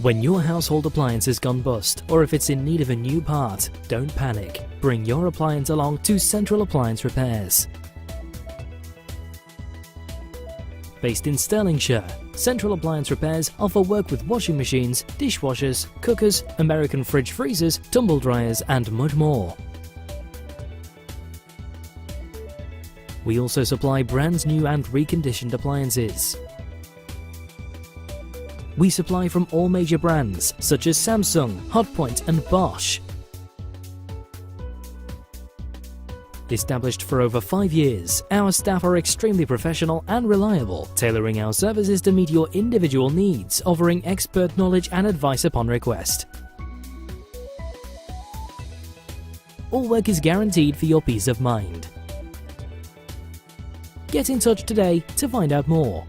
When your household appliance has gone bust, or if it's in need of a new part, don't panic. Bring your appliance along to Central Appliance Repairs. Based in Stirlingshire, Central Appliance Repairs offer work with washing machines, dishwashers, cookers, American fridge freezers, tumble dryers and much more. We also supply brand new and reconditioned appliances. We supply from all major brands such as Samsung, Hotpoint and Bosch. Established for over 5 years, our staff are extremely professional and reliable, tailoring our services to meet your individual needs, offering expert knowledge and advice upon request. All work is guaranteed for your peace of mind. Get in touch today to find out more.